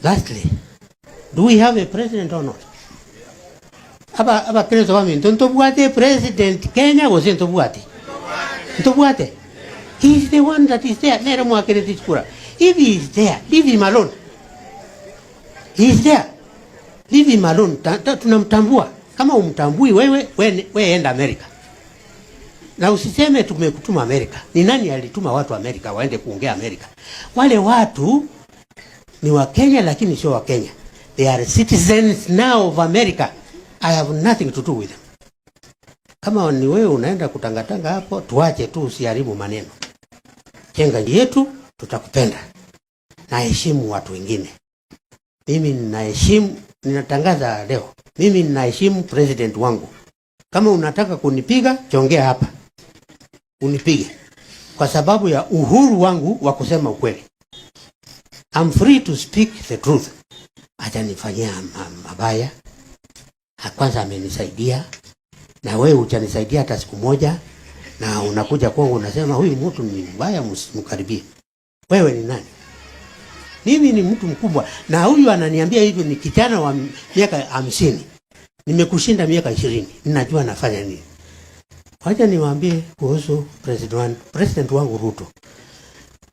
Lastly, do we have a president or not? Aba Kerezo wami ntobuate president Kenya was ntobuate. Ntobuate. He is the one that is there. Nero mwa Kerezo chukura. If he is there, leave him alone. He is there. Leave him alone. Tunamtambua. Kama umtambui wewe enda Amerika. Na usiseme tumekutuma Amerika. Ni nani alituma watu Amerika waende kuongea Amerika? Wale watu ni wa Kenya lakini sio wa Kenya. They are citizens now of America. I have nothing to do with them. Kama ni wewe unaenda kutangatanga hapo, tuache tu, usiharibu maneno. Jenga yetu, tutakupenda. Na heshimu watu wengine. Mimi ninaheshimu, ninatangaza leo. Mimi ninaheshimu president wangu. Kama unataka kunipiga, chongea hapa. Unipige. Kwa sababu ya uhuru wangu wa kusema ukweli. I'm free to speak the truth. Hajanifanyia mabaya. Kwanza amenisaidia. Na wewe hujanisaidia hata siku moja. Na unakuja kwangu unasema huyu mtu ni mbaya, msikaribie. Wewe ni nani? Mimi ni mtu mkubwa. Na huyu ananiambia hivi ni kijana wa miaka 50. Nimekushinda miaka 20. Ninajua nafanya nini. Wacha niwaambie kuhusu president wangu Ruto.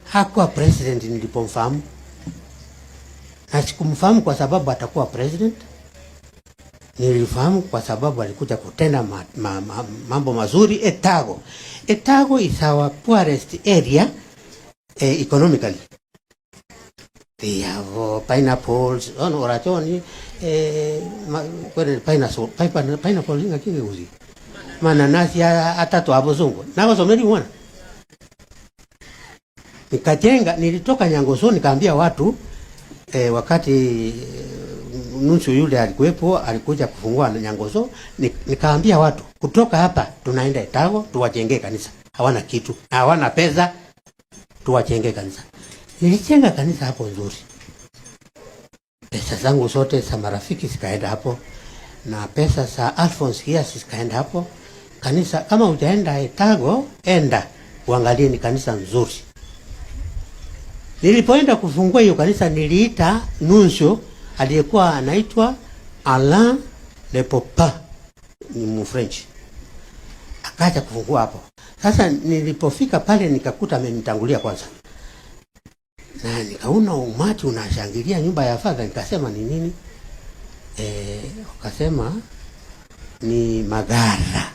Hakuwa president nilipomfahamu. Na sikumfahamu kwa sababu atakuwa president. Nilifahamu kwa sababu alikuja kutenda mambo mazuri Etago. Etago is our poorest area economically. They have pineapples, orachoni, pineapple inga kinge uzi. Mananasi atatu hapo zungu. Na wasomeli mwana. Nilitoka Nyangoso nikaambia watu wakati nusu yule alikuwepo, alikuja kufungua Nyangoso, nikaambia watu kutoka hapa tunaenda Etago tuwajengee kanisa. Hawana kitu, hawana pesa, tuwajengee kanisa. Nilijenga kanisa hapo nzuri. Pesa zangu zote za marafiki zikaenda hapo na pesa za Alphonse Hias zikaenda hapo. Kanisa kama hujaenda Etago, enda uangalie, ni kanisa nzuri. Nilipoenda kufungua hiyo kanisa niliita nuncio aliyekuwa anaitwa Alain Le Popa, ni Mfrench. Akaja kufungua hapo. Sasa nilipofika pale nikakuta amenitangulia kwanza. Na nikaona umati unashangilia nyumba ya father, nikasema ni nini? Wakasema ni Magara,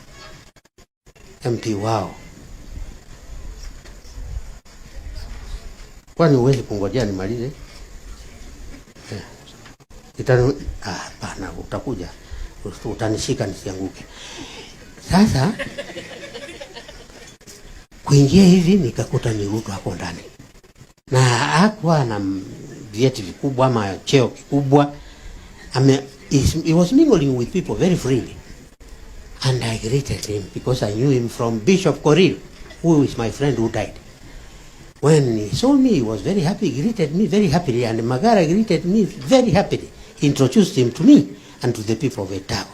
MP wao. Kwani uwezi kungojea nimalize? Hapana, utakuja. Utanishika nisianguke. Sasa kuingia hivi nikakuta ni Ruto hapo ndani. Na hakuwa na vyeti vikubwa ama cheo kikubwa. He was mingling with people very freely. And I greeted him because I knew him from Bishop Korir, who is my friend who died. When he saw me, he was very happy. He greeted me very happily. And Magara greeted me very happily. He introduced him to me and to the people of Etago.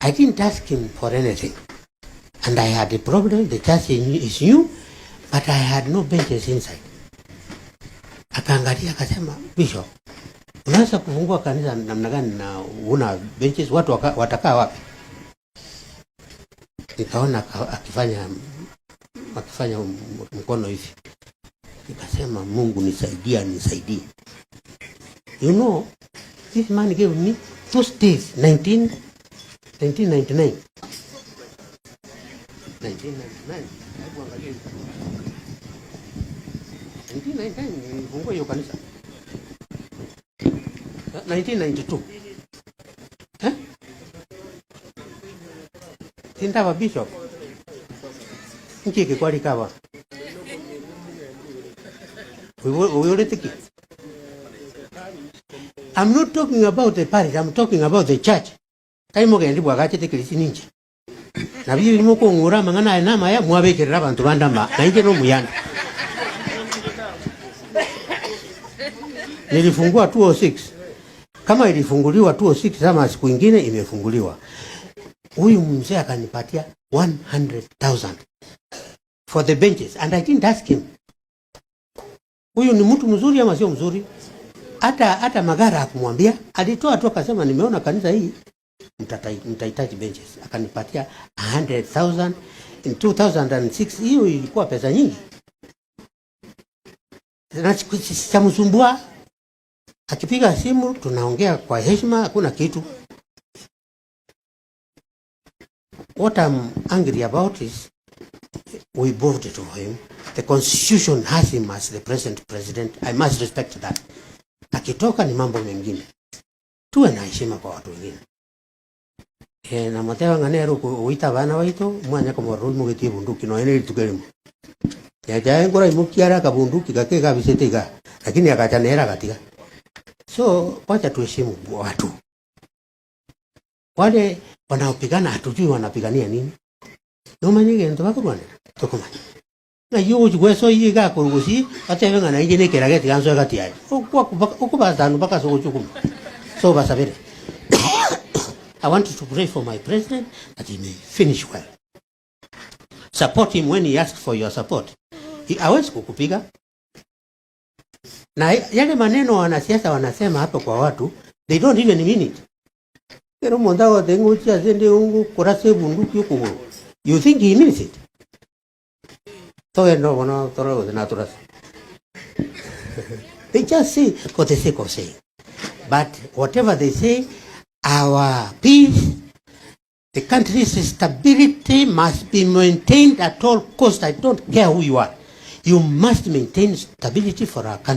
I didn't ask him for anything. And I had a problem. The church is new, but I had no benches inside. Akaangalia akasema, Bishop, unaweza kufungua kanisa namna gani na una benches? Watu watakaa wapi? Nikaona akifanya mkono hivi. Nikasema, Mungu nisaidie. You know, this man gave me those days, 1999. 1999 nilifungua hiyo kanisa. 1992. Sindaba Bishop. Nchike kwa likawa. I'm not talking about the parish, I'm talking about the church. Kaimo gendi bwagache tekilisi ninje. Na bibi limoko ngura mangana nama ya mwabekera abantu bandama na nje no muyanda. Nilifungua 206. Kama ilifunguliwa 206 kama siku nyingine imefunguliwa. Huyu mzee akanipatia 100,000 for the benches and I didn't ask him. Huyu ni mtu mzuri ama sio mzuri? hata Magara akumwambia, alitoa tu akasema nimeona kanisa hii mtahitaji benches, akanipatia 100,000 in 2006. Hiyo ilikuwa pesa nyingi. Na sitamsumbua, akipiga simu tunaongea kwa heshima, hakuna kitu. What I'm angry about is we voted for him. The constitution has him as the president. I must respect that. Akitoka ni mambo mengine. Tuwe na heshima kwa watu wengine. Na Mateo nganero kuita bana waito mwanya kama rule mugetie bunduki no ene tukelimo. Ya jaye ngora imukiara ka bunduki kake ka bisetega, lakini akachanera katika. So wacha tuheshimu watu. Wale wanaopigana hatujui wanapigania nini. Nomanyige ndo bakurwana. Tokomanya. Na yuko jweso yiga kurugusi atebenga na ingine kerageti ganzo gati yayi. Okuba tanu baka so chukuma. So basabere. I want to pray for my president that he may finish well. Support him when he asks for your support. Hawezi kukupiga. Na yale maneno wanasiasa wanasema hapo kwa watu, they don't even mean it. Pero mondao dengo chia zende ungu kurase bunduki yuko. You think he means it? Todo no bueno, todo de natural. They just say for the sake of saying. But whatever they say, our peace, the country's stability must be maintained at all costs. I don't care who you are. You must maintain stability for our country.